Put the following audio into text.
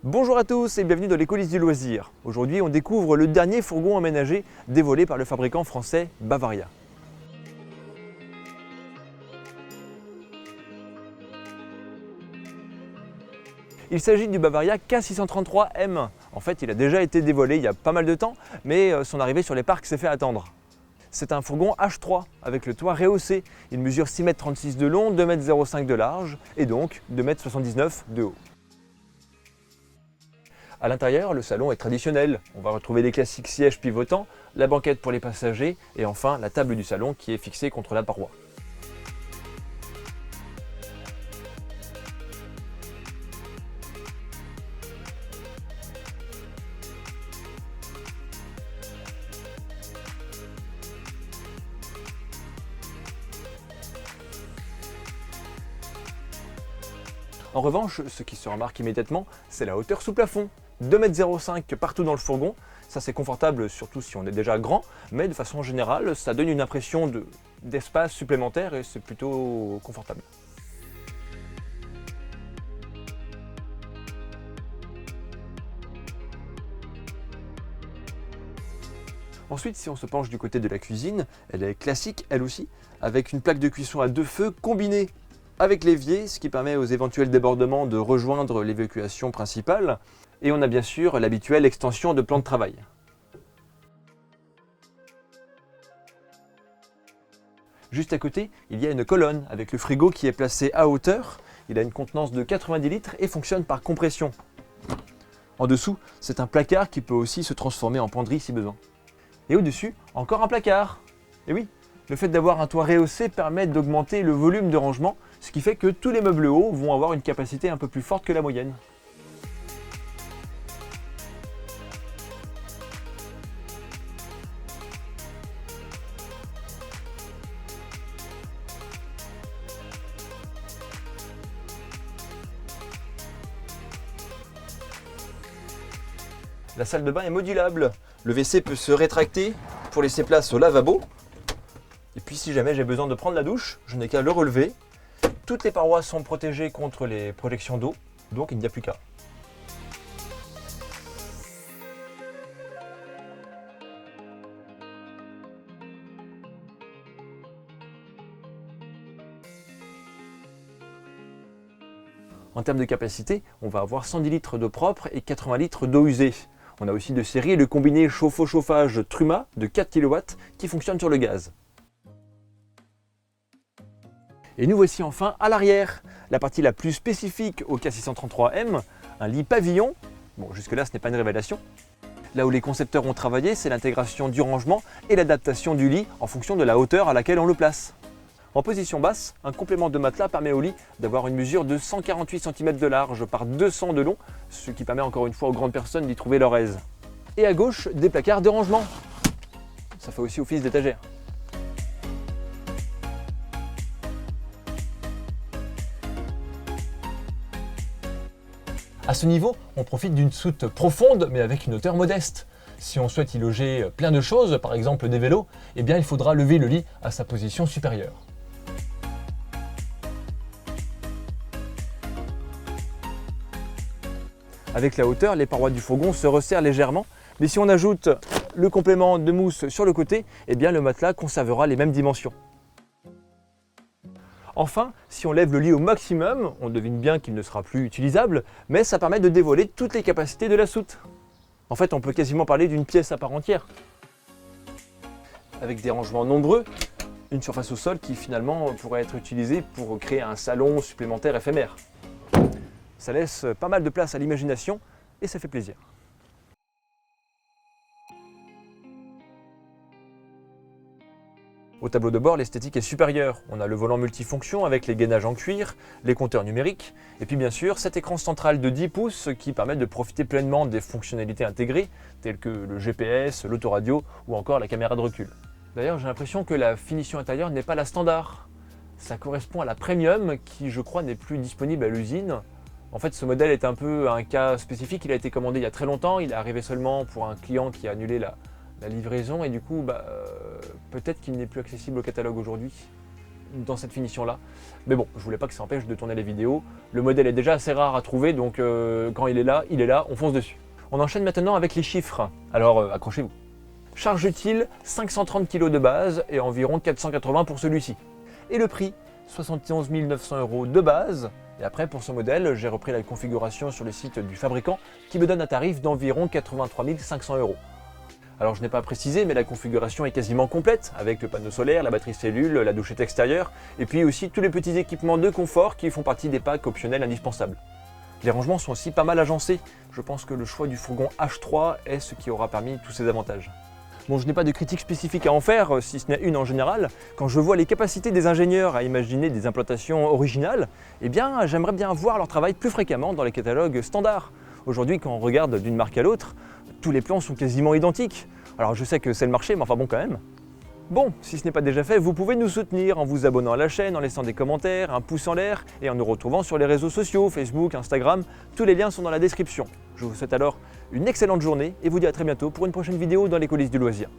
Bonjour à tous et bienvenue dans les coulisses du loisir. Aujourd'hui, on découvre le dernier fourgon aménagé dévoilé par le fabricant français Bavaria. Il s'agit du Bavaria K633M. En fait, il a déjà été dévoilé il y a pas mal de temps, mais son arrivée sur les parcs s'est fait attendre. C'est un fourgon H3 avec le toit rehaussé. Il mesure 6,36 m de long, 2,05 m de large et donc 2,79 m de haut. À l'intérieur, le salon est traditionnel. On va retrouver les classiques sièges pivotants, la banquette pour les passagers et enfin la table du salon qui est fixée contre la paroi. En revanche, ce qui se remarque immédiatement, c'est la hauteur sous plafond. 2,05 m partout dans le fourgon, ça c'est confortable surtout si on est déjà grand, mais de façon générale ça donne une impression d'espace supplémentaire et c'est plutôt confortable. Ensuite, si on se penche du côté de la cuisine, elle est classique elle aussi, avec une plaque de cuisson à 2 feux combinée avec l'évier, ce qui permet aux éventuels débordements de rejoindre l'évacuation principale. Et on a bien sûr l'habituelle extension de plan de travail. Juste à côté, il y a une colonne avec le frigo qui est placé à hauteur. Il a une contenance de 90 litres et fonctionne par compression. En dessous, c'est un placard qui peut aussi se transformer en penderie si besoin. Et au-dessus, encore un placard. Et oui, le fait d'avoir un toit rehaussé permet d'augmenter le volume de rangement, ce qui fait que tous les meubles hauts vont avoir une capacité un peu plus forte que la moyenne. La salle de bain est modulable. Le WC peut se rétracter pour laisser place au lavabo. Et puis si jamais j'ai besoin de prendre la douche, je n'ai qu'à le relever. Toutes les parois sont protégées contre les projections d'eau, donc il n'y a plus qu'à. En termes de capacité, on va avoir 110 litres d'eau propre et 80 litres d'eau usée. On a aussi de série le combiné chauffe-eau-chauffage Truma de 4 kW qui fonctionne sur le gaz. Et nous voici enfin à l'arrière, la partie la plus spécifique au K633M, un lit pavillon. Bon, jusque-là, ce n'est pas une révélation. Là où les concepteurs ont travaillé, c'est l'intégration du rangement et l'adaptation du lit en fonction de la hauteur à laquelle on le place. En position basse, un complément de matelas permet au lit d'avoir une mesure de 148 cm de large par 200 de long, ce qui permet encore une fois aux grandes personnes d'y trouver leur aise. Et à gauche, des placards de rangement. Ça fait aussi office d'étagère. À ce niveau, on profite d'une soute profonde mais avec une hauteur modeste. Si on souhaite y loger plein de choses, par exemple des vélos, eh bien il faudra lever le lit à sa position supérieure. Avec la hauteur, les parois du fourgon se resserrent légèrement, mais si on ajoute le complément de mousse sur le côté, eh bien le matelas conservera les mêmes dimensions. Enfin, si on lève le lit au maximum, on devine bien qu'il ne sera plus utilisable, mais ça permet de dévoiler toutes les capacités de la soute. En fait, on peut quasiment parler d'une pièce à part entière. Avec des rangements nombreux, une surface au sol qui finalement pourrait être utilisée pour créer un salon supplémentaire éphémère. Ça laisse pas mal de place à l'imagination et ça fait plaisir. Au tableau de bord, l'esthétique est supérieure. On a le volant multifonction avec les gainages en cuir, les compteurs numériques, et puis bien sûr cet écran central de 10 pouces qui permet de profiter pleinement des fonctionnalités intégrées, telles que le GPS, l'autoradio ou encore la caméra de recul. D'ailleurs, j'ai l'impression que la finition intérieure n'est pas la standard. Ça correspond à la Premium qui, je crois, n'est plus disponible à l'usine. En fait, ce modèle est un peu un cas spécifique. Il a été commandé il y a très longtemps. Il est arrivé seulement pour un client qui a annulé la livraison et du coup, peut-être qu'il n'est plus accessible au catalogue aujourd'hui. dans cette finition-là. Mais bon, je voulais pas que ça empêche de tourner les vidéos. Le modèle est déjà assez rare à trouver, donc quand il est là, on fonce dessus. On enchaîne maintenant avec les chiffres. Alors accrochez-vous. Charge utile, 530 kg de base et environ 480 pour celui-ci. Et le prix, 71 900 € de base. Et après, pour ce modèle, j'ai repris la configuration sur le site du fabricant qui me donne un tarif d'environ 83 500 €. Alors je n'ai pas précisé, mais la configuration est quasiment complète, avec le panneau solaire, la batterie cellule, la douchette extérieure, et puis aussi tous les petits équipements de confort qui font partie des packs optionnels indispensables. Les rangements sont aussi pas mal agencés. Je pense que le choix du fourgon H3 est ce qui aura permis tous ces avantages. Bon, je n'ai pas de critique spécifique à en faire, si ce n'est une en général. Quand je vois les capacités des ingénieurs à imaginer des implantations originales, eh bien, j'aimerais bien voir leur travail plus fréquemment dans les catalogues standards. Aujourd'hui, quand on regarde d'une marque à l'autre, tous les plans sont quasiment identiques. Alors je sais que c'est le marché, mais enfin bon quand même. Bon, si ce n'est pas déjà fait, vous pouvez nous soutenir en vous abonnant à la chaîne, en laissant des commentaires, un pouce en l'air et en nous retrouvant sur les réseaux sociaux, Facebook, Instagram. Tous les liens sont dans la description. Je vous souhaite alors une excellente journée et vous dis à très bientôt pour une prochaine vidéo dans les coulisses du loisir.